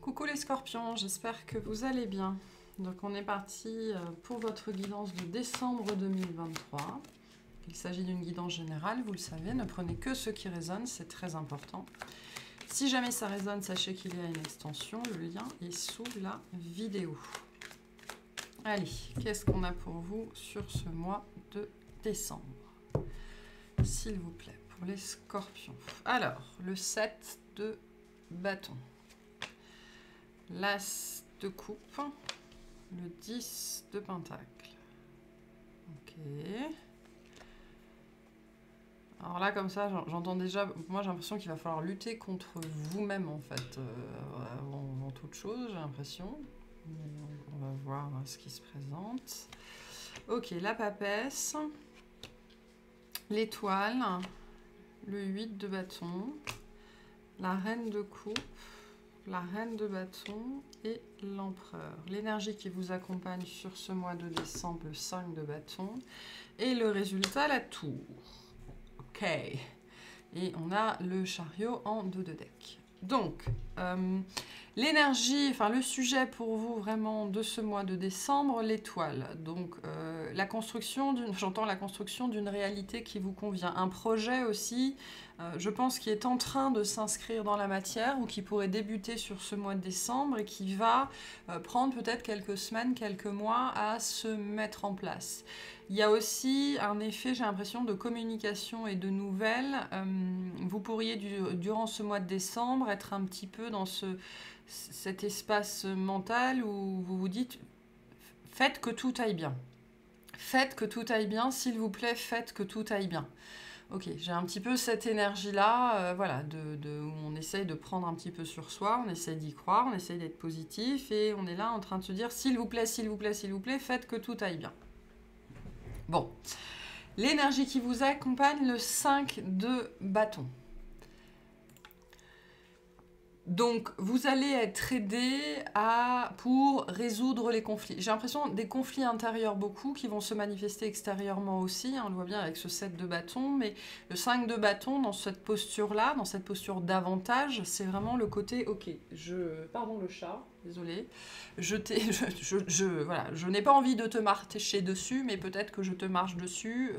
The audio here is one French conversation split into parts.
Coucou les scorpions, j'espère que vous allez bien. Donc on est parti pour votre guidance de décembre 2023. Il s'agit d'une guidance générale, vous le savez, ne prenez que ce qui résonne, c'est très important. Si jamais ça résonne, sachez qu'il y a une extension, le lien est sous la vidéo. Allez, qu'est-ce qu'on a pour vous sur ce mois de décembre? S'il vous plaît, pour les scorpions. Alors, le 7 de bâton. L'As de coupe, le 10 de pentacle. Ok. Alors là, comme ça, j'entends déjà... Moi, j'ai l'impression qu'il va falloir lutter contre vous-même, en fait, avant toute chose, j'ai l'impression. On va voir ce qui se présente. Ok, la papesse, l'étoile, le 8 de bâton, la reine de coupe, la reine de bâton et l'empereur. L'énergie qui vous accompagne sur ce mois de décembre, le 5 de bâton. Et le résultat, la tour. Ok. Et on a le chariot en 2 de deck. Donc, l'énergie, enfin le sujet pour vous vraiment de ce mois de décembre, l'étoile. Donc, la construction j'entends la construction d'une réalité qui vous convient. Un projet aussi, je pense, qui est en train de s'inscrire dans la matière ou qui pourrait débuter sur ce mois de décembre et qui va prendre peut-être quelques semaines, quelques mois à se mettre en place. Il y a aussi un effet, j'ai l'impression, de communication et de nouvelles. Vous pourriez, durant ce mois de décembre, être un petit peu dans cet espace mental où vous vous dites « Faites que tout aille bien. Faites que tout aille bien, s'il vous plaît, faites que tout aille bien. » Ok, j'ai un petit peu cette énergie-là, voilà, où on essaye de prendre un petit peu sur soi, on essaye d'y croire, on essaye d'être positif, et on est là en train de se dire « S'il vous plaît, s'il vous plaît, s'il vous plaît, faites que tout aille bien. » Bon, l'énergie qui vous accompagne, le 5 de bâton. Donc, vous allez être aidé pour résoudre les conflits. J'ai l'impression des conflits intérieurs beaucoup qui vont se manifester extérieurement aussi. On le voit bien avec ce 7 de bâton. Mais le 5 de bâton, dans cette posture-là, dans cette posture d'avantage, c'est vraiment le côté « Ok, pardon le chat, désolé. Voilà, je n'ai pas envie de te marcher dessus, mais peut-être que je te marche dessus. »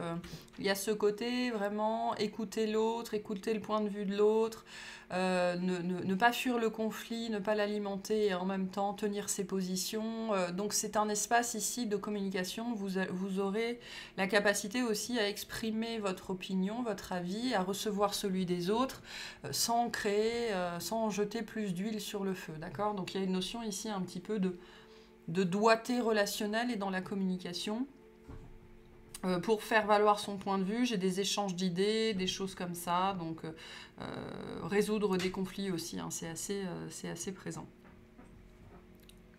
Il y a ce côté vraiment écouter l'autre, écouter le point de vue de l'autre. Ne pas fuir le conflit, ne pas l'alimenter et en même temps tenir ses positions. Donc c'est un espace ici de communication. Vous aurez la capacité aussi à exprimer votre opinion, votre avis, à recevoir celui des autres sans créer, sans jeter plus d'huile sur le feu. D'accord? Donc il y a une notion ici un petit peu de doigté relationnel et dans la communication. Pour faire valoir son point de vue, j'ai des échanges d'idées, des choses comme ça, donc résoudre des conflits aussi, hein, c'est assez présent.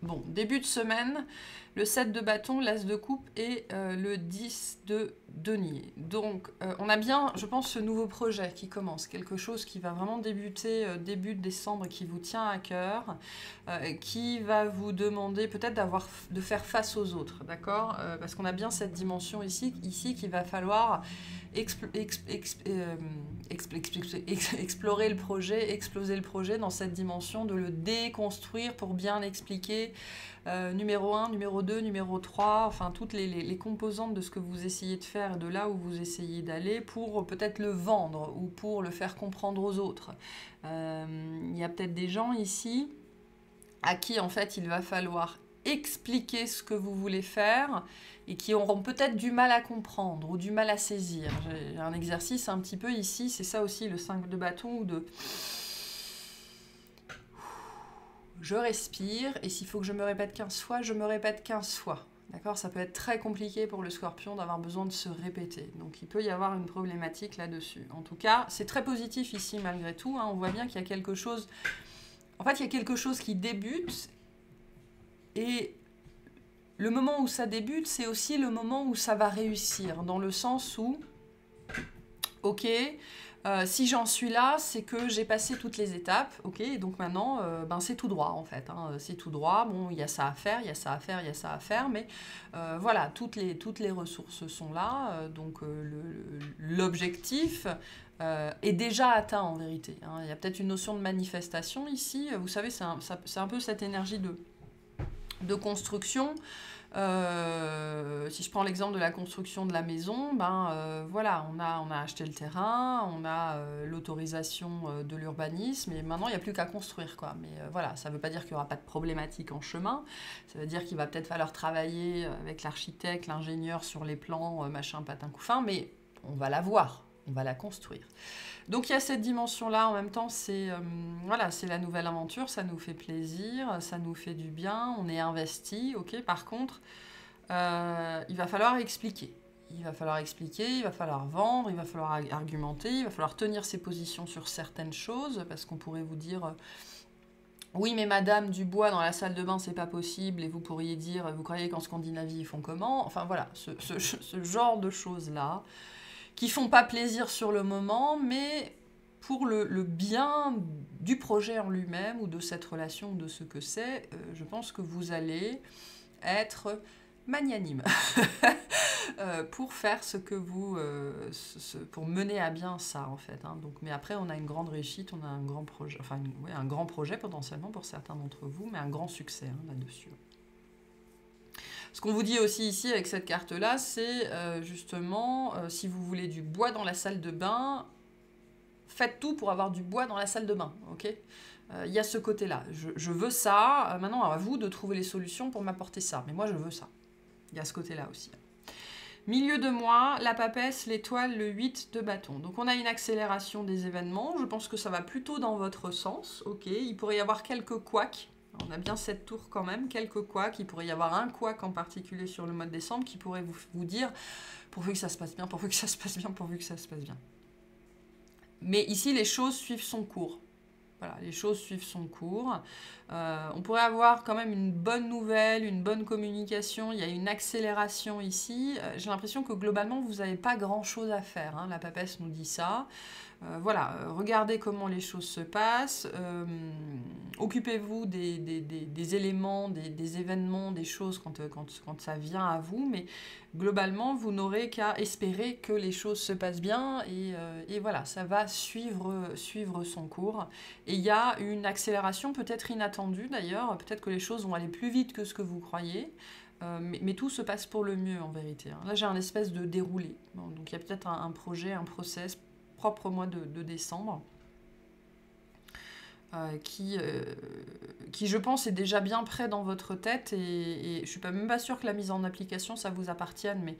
Bon, début de semaine, le 7 de bâton, l'As de coupe et le 10 de denier. Donc, on a bien, je pense, ce nouveau projet qui commence, quelque chose qui va vraiment débuter début de décembre et qui vous tient à cœur, qui va vous demander peut-être de faire face aux autres, d'accord? Parce qu'on a bien cette dimension ici qu'il va falloir explorer le projet, exploser le projet dans cette dimension, de le déconstruire pour bien expliquer numéro 1, numéro 2, numéro 3, enfin toutes les composantes de ce que vous essayez de faire, de là où vous essayez d'aller, pour peut-être le vendre ou pour le faire comprendre aux autres. Il y a peut-être des gens ici à qui en fait il va falloir expliquer ce que vous voulez faire et qui auront peut-être du mal à comprendre ou du mal à saisir. J'ai un exercice un petit peu ici, c'est ça aussi le 5 de bâton, ou de... Je respire, et s'il faut que je me répète 15 fois, je me répète 15 fois. D'accord? Ça peut être très compliqué pour le scorpion d'avoir besoin de se répéter. Donc il peut y avoir une problématique là-dessus. En tout cas, c'est très positif ici malgré tout, hein. On voit bien qu'il y a quelque chose... En fait, il y a quelque chose qui débute, et le moment où ça débute, c'est aussi le moment où ça va réussir, dans le sens où, ok, Si j'en suis là, c'est que j'ai passé toutes les étapes, ok, et donc maintenant, ben, c'est tout droit en fait, hein, c'est tout droit, bon, il y a ça à faire, il y a ça à faire, il y a ça à faire, mais voilà, toutes les ressources sont là, donc l'objectif est déjà atteint en vérité, hein. Il y a peut-être une notion de manifestation ici, vous savez, c'est un peu cette énergie de construction. Si je prends l'exemple de la construction de la maison, ben voilà, on a acheté le terrain, on a l'autorisation de l'urbanisme, et maintenant il n'y a plus qu'à construire, quoi. Mais voilà, ça ne veut pas dire qu'il n'y aura pas de problématique en chemin, ça veut dire qu'il va peut-être falloir travailler avec l'architecte, l'ingénieur sur les plans, machin, patin, couffin, mais on va la voir, on va la construire. Donc il y a cette dimension-là, en même temps, c'est voilà, c'est la nouvelle aventure, ça nous fait plaisir, ça nous fait du bien, on est investi, ok. Par contre, il va falloir expliquer. Il va falloir expliquer, il va falloir vendre, il va falloir argumenter, il va falloir tenir ses positions sur certaines choses, parce qu'on pourrait vous dire... oui, mais madame, du bois dans la salle de bain, c'est pas possible, et vous pourriez dire, vous croyez qu'en Scandinavie, ils font comment? Enfin voilà, ce genre de choses-là, qui font pas plaisir sur le moment, mais pour le bien du projet en lui-même, ou de cette relation, ou de ce que c'est, je pense que vous allez être magnanime pour faire ce que vous... pour mener à bien ça, en fait, hein. Donc, mais après, on a une grande réussite, on a un grand projet, enfin, un grand projet potentiellement pour certains d'entre vous, mais un grand succès, hein, là-dessus. Ce qu'on vous dit aussi ici avec cette carte-là, c'est justement, si vous voulez du bois dans la salle de bain, faites tout pour avoir du bois dans la salle de bain, ok? Il y a ce côté-là. Je veux ça, maintenant à vous de trouver les solutions pour m'apporter ça, mais moi je veux ça. Il y a ce côté-là aussi. Milieu de mois, la papesse, l'étoile, le 8 de bâton. Donc on a une accélération des événements, je pense que ça va plutôt dans votre sens, ok? Il pourrait y avoir quelques couacs. On a bien cette tour quand même, quelques couacs. Il pourrait y avoir un couac en particulier sur le mois de décembre qui pourrait vous dire pourvu que ça se passe bien, pourvu que ça se passe bien, pourvu que ça se passe bien. Mais ici, les choses suivent son cours. Voilà, les choses suivent son cours. On pourrait avoir quand même une bonne nouvelle, une bonne communication. Il y a une accélération ici. J'ai l'impression que globalement, vous n'avez pas grand-chose à faire, hein. La papesse nous dit ça. Voilà, regardez comment les choses se passent. Occupez-vous des éléments, des événements, des choses quand ça vient à vous. Mais globalement, vous n'aurez qu'à espérer que les choses se passent bien. Et voilà, ça va suivre son cours. Et il y a une accélération peut-être inattendue d'ailleurs. Peut-être que les choses vont aller plus vite que ce que vous croyez. Mais tout se passe pour le mieux en vérité, hein. Là, j'ai un espèce de déroulé. Bon, donc, il y a peut-être un projet, un process propre au mois de décembre qui, je pense, est déjà bien prêt dans votre tête. Et je ne suis même pas sûre que la mise en application, ça vous appartienne. Mais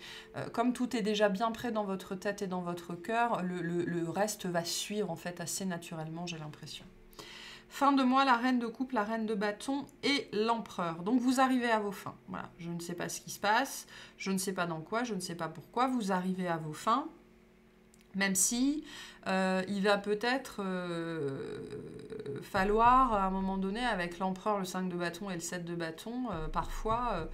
comme tout est déjà bien prêt dans votre tête et dans votre cœur, le reste va suivre en fait assez naturellement, j'ai l'impression. Fin de mois, la reine de coupe, la reine de bâton et l'empereur. Donc vous arrivez à vos fins. Voilà, je ne sais pas ce qui se passe, je ne sais pas dans quoi, je ne sais pas pourquoi. Vous arrivez à vos fins, même si il va peut-être falloir, à un moment donné, avec l'empereur, le 5 de bâton et le 7 de bâton, parfois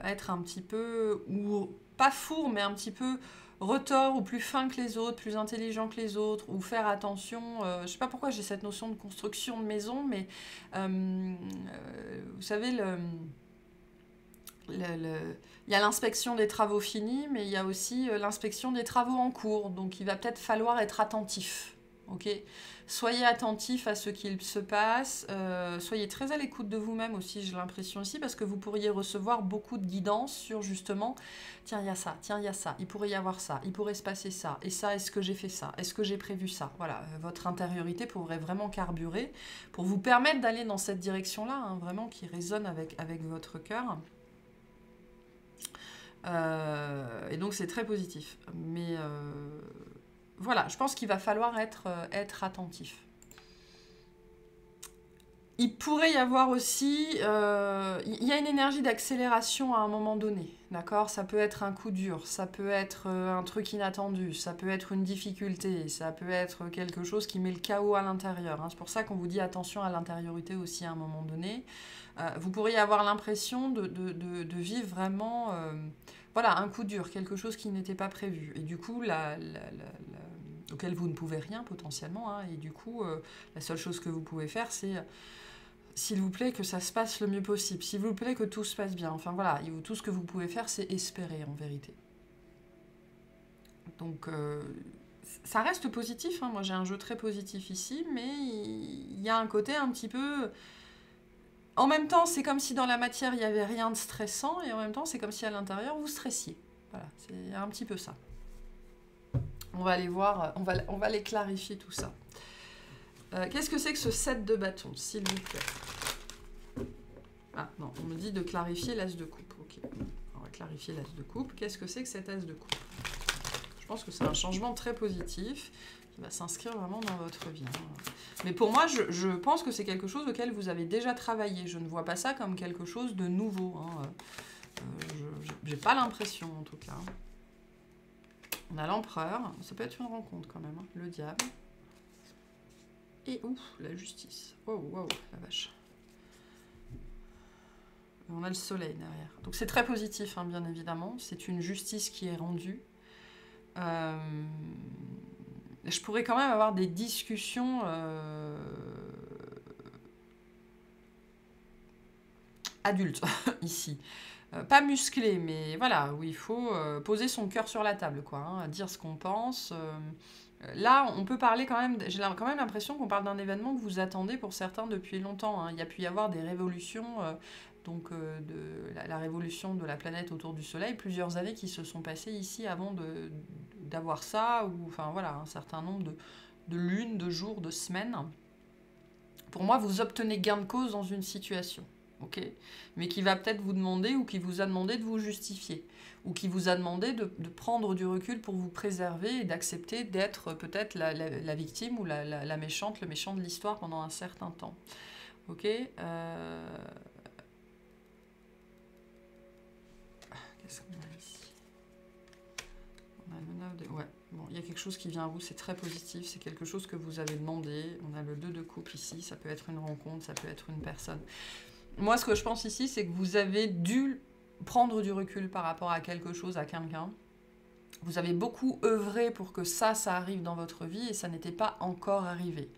être un petit peu, ou pas fourre, mais un petit peu retors ou plus fin que les autres, plus intelligent que les autres, ou faire attention. Je ne sais pas pourquoi j'ai cette notion de construction de maison, mais vous savez, il y a l'inspection des travaux finis, mais il y a aussi l'inspection des travaux en cours. Donc il va peut-être falloir être attentif. Okay, soyez attentif à ce qu'il se passe, soyez très à l'écoute de vous-même aussi, j'ai l'impression ici, parce que vous pourriez recevoir beaucoup de guidance sur justement, tiens, il y a ça, tiens, il y a ça, il pourrait y avoir ça, il pourrait se passer ça, et ça, est-ce que j'ai fait ça, est-ce que j'ai prévu ça? Voilà, votre intériorité pourrait vraiment carburer pour vous permettre d'aller dans cette direction-là, hein, vraiment qui résonne avec votre cœur. Et donc c'est très positif, mais... voilà, je pense qu'il va falloir être attentif. Il pourrait y avoir aussi... il y a une énergie d'accélération à un moment donné, d'accord? Ça peut être un coup dur, ça peut être un truc inattendu, ça peut être une difficulté, ça peut être quelque chose qui met le chaos à l'intérieur, hein. C'est pour ça qu'on vous dit attention à l'intériorité aussi à un moment donné. Vous pourriez avoir l'impression de vivre vraiment... voilà, un coup dur, quelque chose qui n'était pas prévu. Et du coup, auquel vous ne pouvez rien potentiellement, hein, et du coup, la seule chose que vous pouvez faire, c'est, s'il vous plaît, que ça se passe le mieux possible, s'il vous plaît, que tout se passe bien. Enfin voilà, tout ce que vous pouvez faire, c'est espérer en vérité. Donc, ça reste positif, hein. Moi j'ai un jeu très positif ici, mais il y a un côté un petit peu... En même temps, c'est comme si dans la matière, il n'y avait rien de stressant, et en même temps, c'est comme si à l'intérieur, vous stressiez. Voilà, c'est un petit peu ça. On va aller voir, on va les clarifier tout ça. Qu'est-ce que c'est que ce 7 de bâton, s'il vous plaît? Ah non, on me dit de clarifier l'as de coupe. Ok, on va clarifier l'as de coupe. Qu'est-ce que c'est que cet as de coupe? Je pense que c'est un changement très positif qui va s'inscrire vraiment dans votre vie, hein. Mais pour moi, je pense que c'est quelque chose auquel vous avez déjà travaillé. Je ne vois pas ça comme quelque chose de nouveau, hein. J'ai pas l'impression, en tout cas. On a l'empereur. Ça peut être une rencontre, quand même, hein. Le diable. Et ouf, la justice. Wow, wow, la vache. On a le soleil derrière. Donc c'est très positif, hein, bien évidemment. C'est une justice qui est rendue. Je pourrais quand même avoir des discussions adultes ici. Pas musclées, mais voilà, où il faut poser son cœur sur la table, quoi, hein, dire ce qu'on pense. Là, on peut parler quand même... J'ai quand même l'impression qu'on parle d'un événement que vous attendez pour certains depuis longtemps, hein. Il y a pu y avoir des révolutions, la révolution de la planète autour du Soleil, plusieurs années qui se sont passées ici avant d'avoir ça, ou enfin voilà, un certain nombre de lunes, de jours, de semaines. Pour moi, vous obtenez gain de cause dans une situation, ok, mais qui va peut-être vous demander, ou qui vous a demandé de vous justifier, ou qui vous a demandé de prendre du recul pour vous préserver et d'accepter d'être peut-être la victime ou la méchante, le méchant de l'histoire pendant un certain temps. Ok, qu'est-ce qu'on a ici? On a le 9 de... Ouais, bon, il y a quelque chose qui vient à vous, c'est très positif, c'est quelque chose que vous avez demandé. On a le 2 de coupe ici, ça peut être une rencontre, ça peut être une personne. Moi, ce que je pense ici, c'est que vous avez dû prendre du recul par rapport à quelque chose, à quelqu'un. Vous avez beaucoup œuvré pour que ça arrive dans votre vie et ça n'était pas encore arrivé.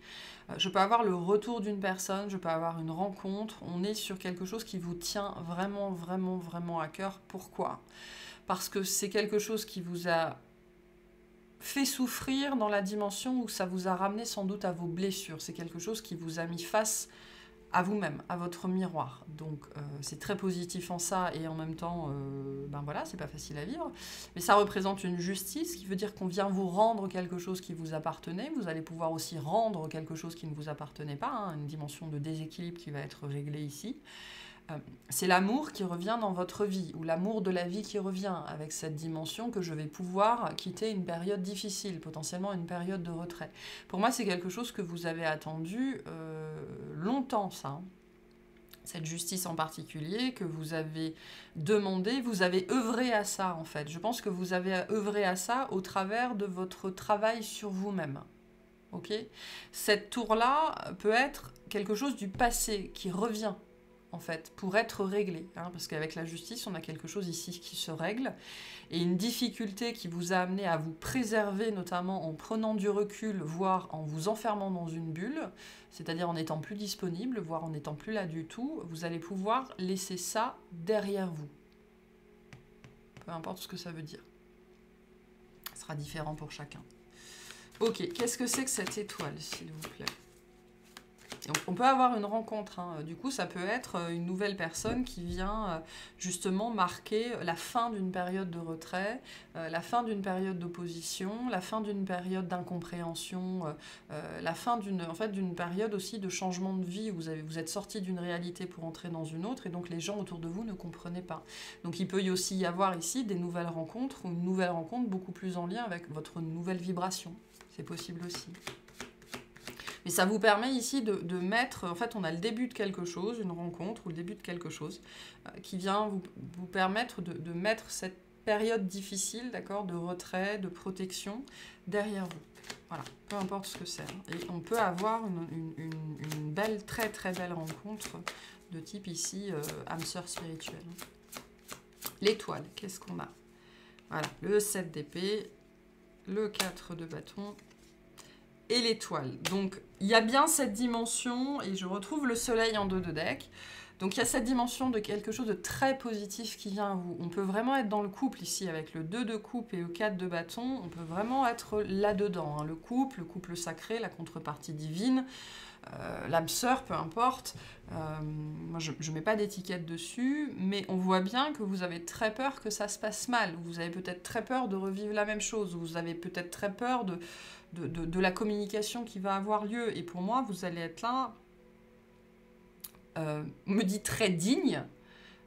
Je peux avoir le retour d'une personne, je peux avoir une rencontre. On est sur quelque chose qui vous tient vraiment, vraiment, vraiment à cœur. Pourquoi ? Parce que c'est quelque chose qui vous a fait souffrir dans la dimension où ça vous a ramené sans doute à vos blessures. C'est quelque chose qui vous a mis face à vous-même, à votre miroir. Donc c'est très positif en ça, et en même temps, ben voilà, c'est pas facile à vivre. Mais ça représente une justice, qui veut dire qu'on vient vous rendre quelque chose qui vous appartenait. Vous allez pouvoir aussi rendre quelque chose qui ne vous appartenait pas, hein, une dimension de déséquilibre qui va être réglée ici. C'est l'amour qui revient dans votre vie, ou l'amour de la vie qui revient, avec cette dimension que je vais pouvoir quitter une période difficile, potentiellement une période de retrait. Pour moi, c'est quelque chose que vous avez attendu longtemps, ça, hein. Cette justice en particulier, que vous avez demandé, vous avez œuvré à ça, en fait. Je pense que vous avez œuvré à ça au travers de votre travail sur vous-même. Ok ? Cette tour-là peut être quelque chose du passé qui revient, en fait, pour être réglé, hein, parce qu'avec la justice, on a quelque chose ici qui se règle, et une difficulté qui vous a amené à vous préserver, notamment en prenant du recul, voire en vous enfermant dans une bulle, c'est-à-dire en n'étant plus disponible, voire en n'étant plus là du tout, vous allez pouvoir laisser ça derrière vous. Peu importe ce que ça veut dire. Ça sera différent pour chacun. Ok, qu'est-ce que c'est que cette étoile, s'il vous plaît ? On peut avoir une rencontre, hein. Du coup ça peut être une nouvelle personne qui vient justement marquer la fin d'une période de retrait, la fin d'une période d'opposition, la fin d'une période d'incompréhension, la fin d'une période aussi de changement de vie où vous êtes sorti d'une réalité pour entrer dans une autre, et donc les gens autour de vous ne comprenaient pas. Donc il peut aussi y avoir ici des nouvelles rencontres, ou une nouvelle rencontre beaucoup plus en lien avec votre nouvelle vibration. C'est possible aussi. Mais ça vous permet ici de mettre... En fait, on a le début de quelque chose, une rencontre, ou le début de quelque chose, qui vient vous permettre de mettre cette période difficile, d'accord, de retrait, de protection, derrière vous. Voilà, peu importe ce que c'est. Et on peut avoir une belle, très très belle rencontre de type ici, âme sœur spirituelle. L'étoile, qu'est-ce qu'on a? Voilà, le 7 d'épée, le 4 de bâton et l'étoile. Donc, il y a bien cette dimension, et je retrouve le soleil en 2 de deck. Donc, il y a cette dimension de quelque chose de très positif qui vient à vous. On peut vraiment être dans le couple ici, avec le 2 de coupe et le 4 de bâton. On peut vraiment être là-dedans, hein. Le couple sacré, la contrepartie divine, l'âme sœur, peu importe. Moi, je ne mets pas d'étiquette dessus, mais on voit bien que vous avez très peur que ça se passe mal. Vous avez peut-être très peur de revivre la même chose. Vous avez peut-être très peur de la communication qui va avoir lieu. Et pour moi, vous allez être là, me dit très digne,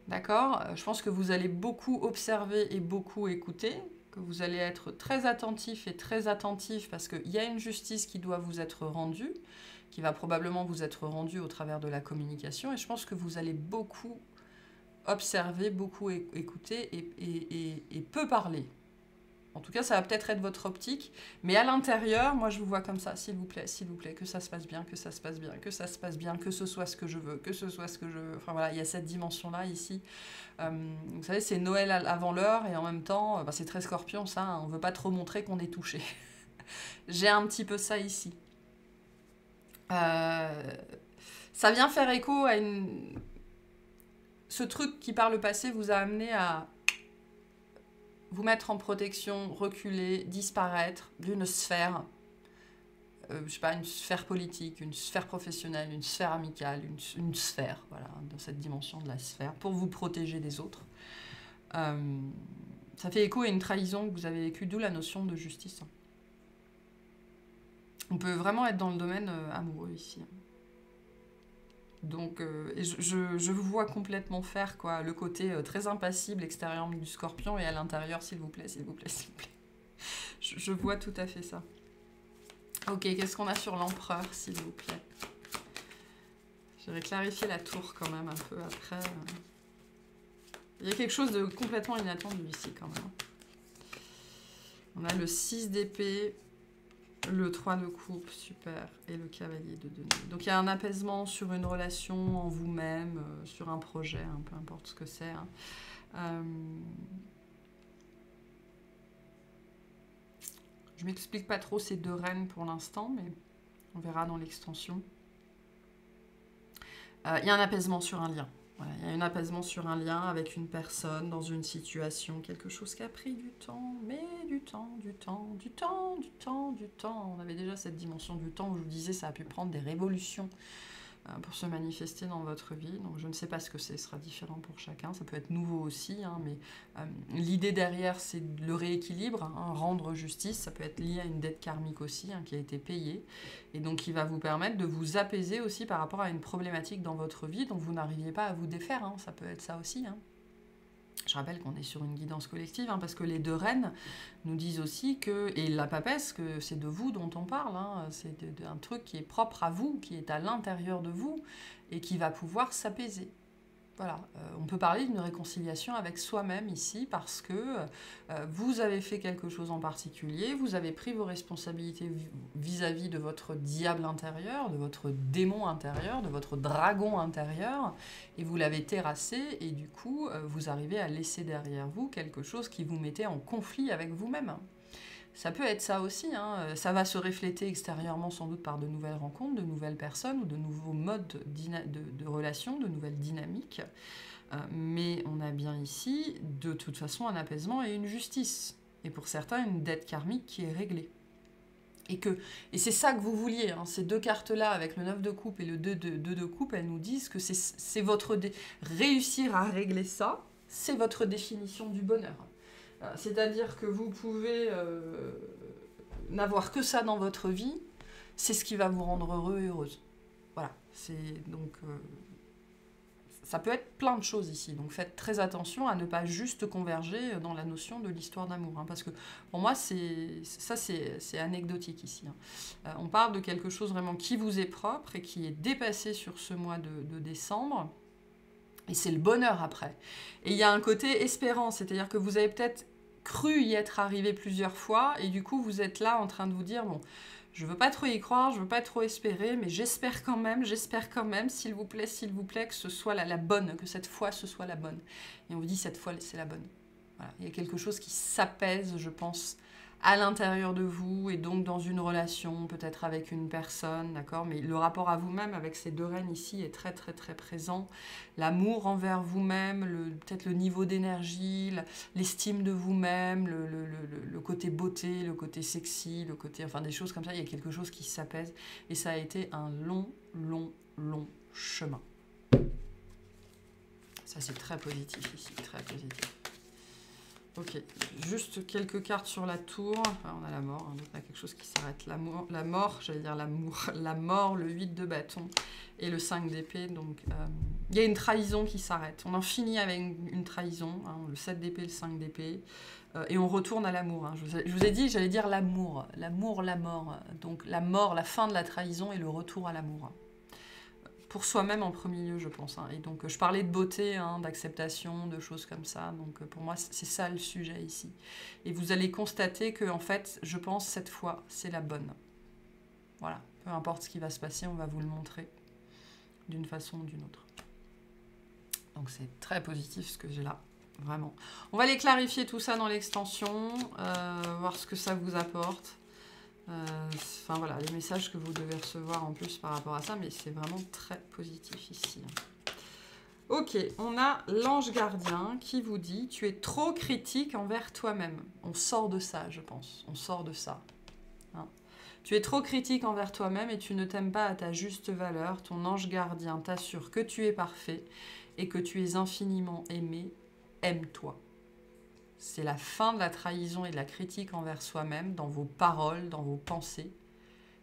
d'accord? Je pense que vous allez beaucoup observer et beaucoup écouter, que vous allez être très attentif et très attentif parce qu'il y a une justice qui doit vous être rendue, qui va probablement vous être rendue au travers de la communication, et je pense que vous allez beaucoup observer, beaucoup écouter et peu parler. En tout cas, ça va peut-être être votre optique, mais à l'intérieur, moi je vous vois comme ça, s'il vous plaît, que ça se passe bien, que ça se passe bien, que ça se passe bien, que ce soit ce que je veux, que ce soit ce que je veux. Enfin voilà, il y a cette dimension-là ici. Vous savez, c'est Noël avant l'heure, et en même temps, c'est très Scorpion ça, hein, on ne veut pas trop montrer qu'on est touché. J'ai un petit peu ça ici. Ça vient faire écho à ce truc qui par le passé vous a amené à vous mettre en protection, reculer, disparaître d'une sphère, je sais pas, une sphère politique, une sphère professionnelle, une sphère amicale, une sphère, voilà, dans cette dimension de la sphère, pour vous protéger des autres. Ça fait écho à une trahison que vous avez vécue, d'où la notion de justice. On peut vraiment être dans le domaine amoureux ici. Donc, je vous vois complètement faire quoi, le côté très impassible extérieur du Scorpion, et à l'intérieur, s'il vous plaît, s'il vous plaît, s'il vous plaît. Je vois tout à fait ça. Ok, qu'est-ce qu'on a sur l'empereur, s'il vous plaît? Je vais clarifier la tour quand même un peu après. Il y a quelque chose de complètement inattendu ici quand même. On a le 6 d'épée, le 3 de coupe, super, et le cavalier de denier. Donc il y a un apaisement sur une relation en vous-même, sur un projet, hein, peu importe ce que c'est. Hein. Je ne m'explique pas trop ces 2 reines pour l'instant, mais on verra dans l'extension. Il y a un apaisement sur un lien. Voilà, il y a un apaisement sur un lien avec une personne, dans une situation, quelque chose qui a pris du temps, mais du temps. On avait déjà cette dimension du temps où je vous disais ça a pu prendre des révolutions pour se manifester dans votre vie. Donc je ne sais pas ce que c'est, ce sera différent pour chacun. Ça peut être nouveau aussi, hein, mais l'idée derrière, c'est le rééquilibre, hein, rendre justice. Ça peut être lié à une dette karmique aussi, hein, qui a été payée, et donc qui va vous permettre de vous apaiser aussi par rapport à une problématique dans votre vie dont vous n'arriviez pas à vous défaire. Hein. Ça peut être ça aussi. Hein. Je rappelle qu'on est sur une guidance collective, hein, parce que les 2 reines nous disent aussi que, et la papesse, que c'est de vous dont on parle, hein, c'est d'un truc qui est propre à vous, qui est à l'intérieur de vous, et qui va pouvoir s'apaiser. Voilà, on peut parler d'une réconciliation avec soi-même ici, parce que vous avez fait quelque chose en particulier, vous avez pris vos responsabilités vis-à-vis de votre diable intérieur, de votre démon intérieur, de votre dragon intérieur, et vous l'avez terrassé, et du coup, vous arrivez à laisser derrière vous quelque chose qui vous mettait en conflit avec vous-même. Ça peut être ça aussi, hein. Ça va se refléter extérieurement sans doute par de nouvelles rencontres, de nouvelles personnes ou de nouveaux modes de relations, de nouvelles dynamiques. Mais on a bien ici, de toute façon, un apaisement et une justice. Et pour certains, une dette karmique qui est réglée. Et c'est ça que vous vouliez, hein. Ces 2 cartes-là, avec le 9 de coupe et le 2 de coupe, elles nous disent que c'est votre... Réussir à régler ça, c'est votre définition du bonheur. C'est-à-dire que vous pouvez n'avoir que ça dans votre vie, c'est ce qui va vous rendre heureux et heureuse. Voilà, donc ça peut être plein de choses ici, donc faites très attention à ne pas juste converger dans la notion de l'histoire d'amour, hein, parce que pour moi c'est anecdotique ici. Hein. On parle de quelque chose vraiment qui vous est propre et qui est dépassé sur ce mois de décembre. Et c'est le bonheur après. Et il y a un côté espérant, c'est-à-dire que vous avez peut-être cru y être arrivé plusieurs fois, et du coup vous êtes là en train de vous dire, bon, je veux pas trop y croire, je veux pas trop espérer, mais j'espère quand même, s'il vous plaît, que ce soit la bonne, que cette fois ce soit la bonne. Et on vous dit, cette fois c'est la bonne. Voilà. Il y a quelque chose qui s'apaise, je pense, à l'intérieur de vous et donc dans une relation, peut-être avec une personne, d'accord? Mais le rapport à vous-même avec ces deux reines ici est très très très présent. L'amour envers vous-même, peut-être le niveau d'énergie, l'estime de vous-même, le côté beauté, le côté sexy, le côté, enfin des choses comme ça, il y a quelque chose qui s'apaise et ça a été un long, long, long chemin. Ça c'est très positif ici, très positif. Ok, juste quelques cartes sur la tour. Enfin, on a la mort, hein, donc on a quelque chose qui s'arrête. La mort, j'allais dire l'amour. La mort, le 8 de bâton et le 5 d'épée. Donc, il y a une trahison qui s'arrête. On en finit avec une trahison, hein, le 7 d'épée, le 5 d'épée. Et on retourne à l'amour. Hein. Je vous ai dit, j'allais dire l'amour. L'amour, la mort. Donc, la mort, la fin de la trahison et le retour à l'amour. Pour soi-même en premier lieu, je pense. Hein. Et donc, je parlais de beauté, hein, d'acceptation, de choses comme ça. Donc, pour moi, c'est ça le sujet ici. Et vous allez constater que, en fait, je pense, cette fois, c'est la bonne. Voilà. Peu importe ce qui va se passer, on va vous le montrer d'une façon ou d'une autre. Donc, c'est très positif ce que j'ai là. Vraiment. On va aller clarifier tout ça dans l'extension, voir ce que ça vous apporte. Enfin voilà, les messages que vous devez recevoir en plus par rapport à ça, mais c'est vraiment très positif ici. Ok, on a l'ange gardien qui vous dit « Tu es trop critique envers toi-même ». On sort de ça, je pense. On sort de ça. Hein. Tu es trop critique envers toi-même et tu ne t'aimes pas à ta juste valeur. Ton ange gardien t'assure que tu es parfait et que tu es infiniment aimé. Aime-toi. C'est la fin de la trahison et de la critique envers soi-même, dans vos paroles, dans vos pensées.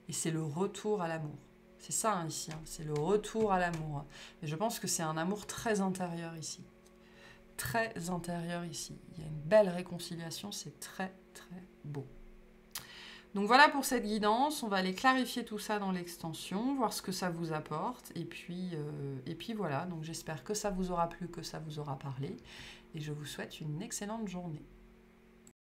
Et c'est le retour à l'amour. C'est ça hein, ici, hein, c'est le retour à l'amour. Et je pense que c'est un amour très intérieur ici. Très intérieur ici. Il y a une belle réconciliation, c'est très très beau. Donc voilà pour cette guidance, on va aller clarifier tout ça dans l'extension, voir ce que ça vous apporte. Et puis voilà, donc j'espère que ça vous aura plu, que ça vous aura parlé. Et je vous souhaite une excellente journée.